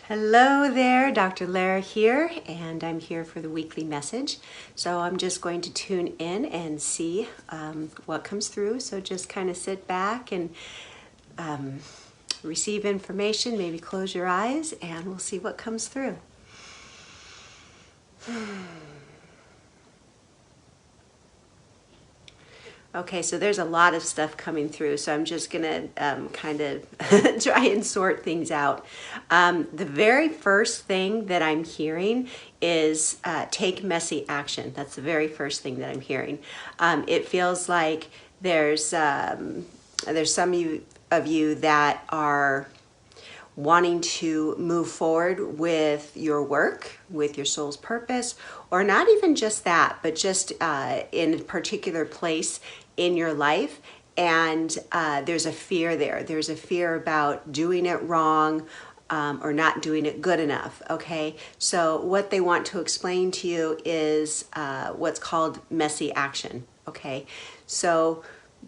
Hello there, Dr. Lara here, and I'm here for the weekly message. So I'm just going to tune in and see what comes through. So just kind of sit back and receive information, maybe close your eyes, and we'll see what comes through. Okay, so there's a lot of stuff coming through, so I'm just gonna kind of try and sort things out. The very first thing that I'm hearing is take messy action. That's the very first thing that I'm hearing. It feels like there's some of you that are wanting to move forward with your work, with your soul's purpose, or not even just that, but just in a particular place in your life. And there's a fear there. There's a fear about doing it wrong or not doing it good enough, okay? So what they want to explain to you is what's called messy action, okay? So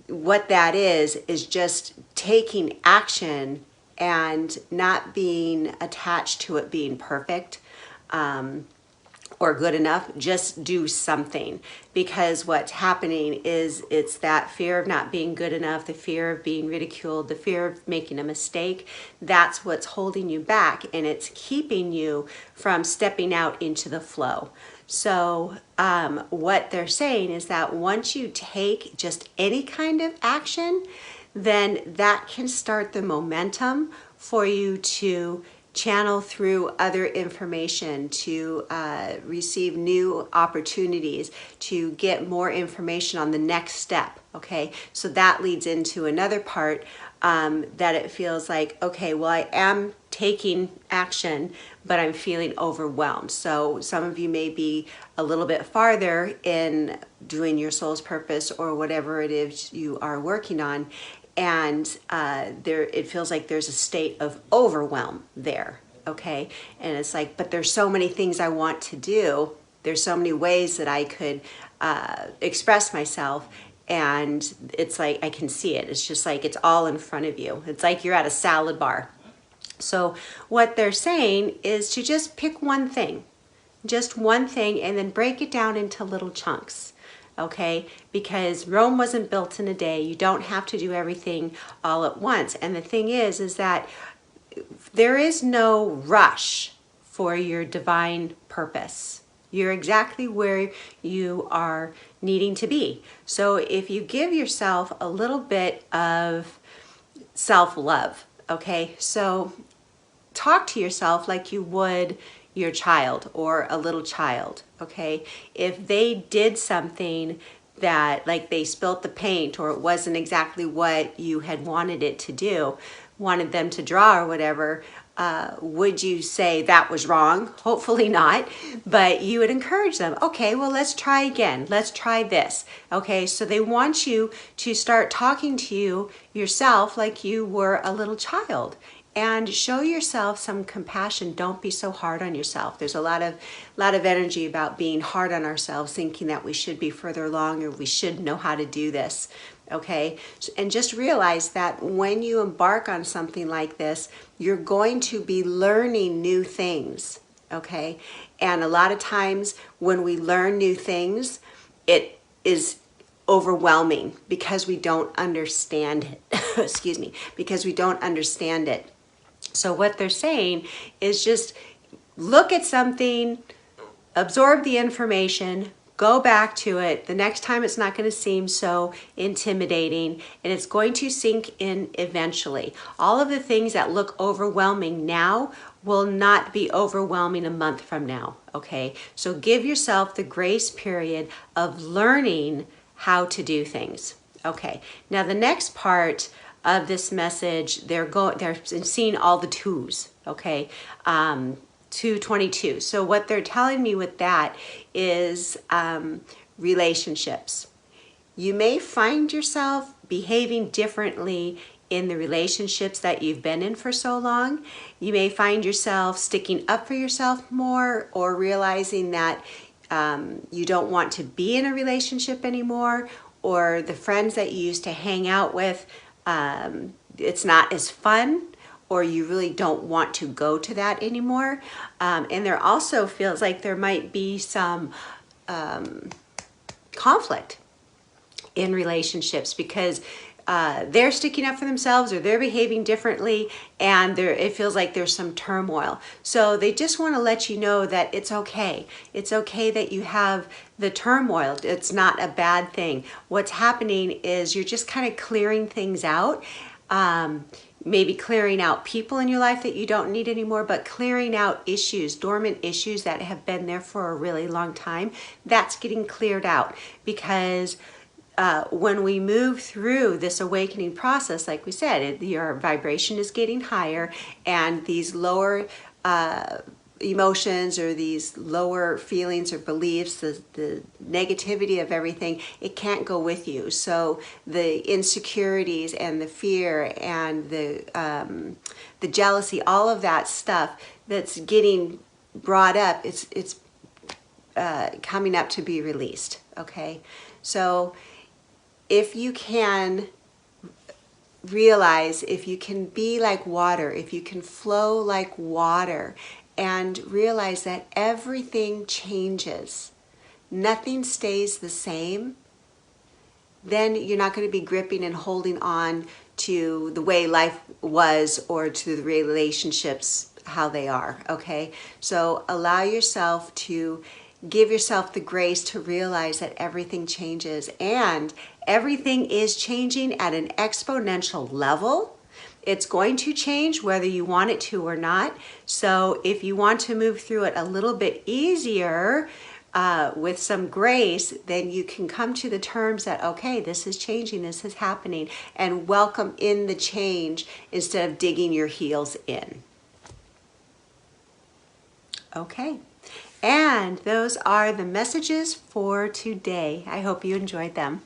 what that is just taking action and not being attached to it being perfect or good enough. Just do something, because what's happening is it's that fear of not being good enough, the fear of being ridiculed, the fear of making a mistake. That's what's holding you back, and it's keeping you from stepping out into the flow. So what they're saying is that once you take just any kind of action, then that can start the momentum for you to channel through other information, to receive new opportunities, to get more information on the next step, okay? So that leads into another part that it feels like, okay, well, I am taking action, but I'm feeling overwhelmed. So some of you may be a little bit farther in doing your soul's purpose or whatever it is you are working on, and it feels like there's a state of overwhelm there, okay? And it's like, but there's so many things I want to do. There's so many ways that I could express myself, and it's like I can see it. It's just like it's all in front of you. It's like you're at a salad bar. So what they're saying is to just pick one thing, and then break it down into little chunks. Okay, because Rome wasn't built in a day. You don't have to do everything all at once. And the thing is that there is no rush for your divine purpose. You're exactly where you are needing to be. So if you give yourself a little bit of self-love, okay, so talk to yourself like you would your child or a little child, okay? If they did something that, like they spilt the paint or it wasn't exactly what you had wanted it to do, wanted them to draw or whatever, would you say that was wrong? Hopefully not, but you would encourage them. Okay, well, let's try again. Let's try this. Okay, so they want you to start talking to yourself like you were a little child. And show yourself some compassion. Don't be so hard on yourself. There's a lot of energy about being hard on ourselves, thinking that we should be further along or we should know how to do this. Okay? And just realize that when you embark on something like this, you're going to be learning new things. Okay? And a lot of times when we learn new things, it is overwhelming because we don't understand it. Excuse me, because we don't understand it. So what they're saying is just look at something, absorb the information, go back to it. The next time it's not going to seem so intimidating, and it's going to sink in eventually. All of the things that look overwhelming now will not be overwhelming a month from now, okay? So give yourself the grace period of learning how to do things. Okay, now the next part of this message, they're seeing all the twos, okay? 222. So what they're telling me with that is relationships. You may find yourself behaving differently in the relationships that you've been in for so long. You may find yourself sticking up for yourself more, or realizing that you don't want to be in a relationship anymore, or the friends that you used to hang out with, it's not as fun, or you really don't want to go to that anymore. And there also feels like there might be some conflict in relationships because they're sticking up for themselves or they're behaving differently, and it feels like there's some turmoil. So they just want to let you know that it's okay. It's okay that you have the turmoil. It's not a bad thing. What's happening is you're just kind of clearing things out. Maybe clearing out people in your life that you don't need anymore, but clearing out issues, dormant issues that have been there for a really long time. That's getting cleared out because when we move through this awakening process, like we said, your vibration is getting higher, and these lower emotions or these lower feelings or beliefs, the negativity of everything, it can't go with you. So the insecurities and the fear and the jealousy, all of that stuff that's getting brought up, it's coming up to be released. Okay, so if you can realize, if you can be like water, if you can flow like water, and realize that everything changes, nothing stays the same, then you're not going to be gripping and holding on to the way life was or to the relationships how they are. Okay, so allow yourself to give yourself the grace to realize that everything changes, and everything is changing at an exponential level. It's going to change whether you want it to or not. So if you want to move through it a little bit easier with some grace, then you can come to the terms that, okay, this is changing, this is happening, and welcome in the change instead of digging your heels in. Okay. And those are the messages for today. I hope you enjoyed them.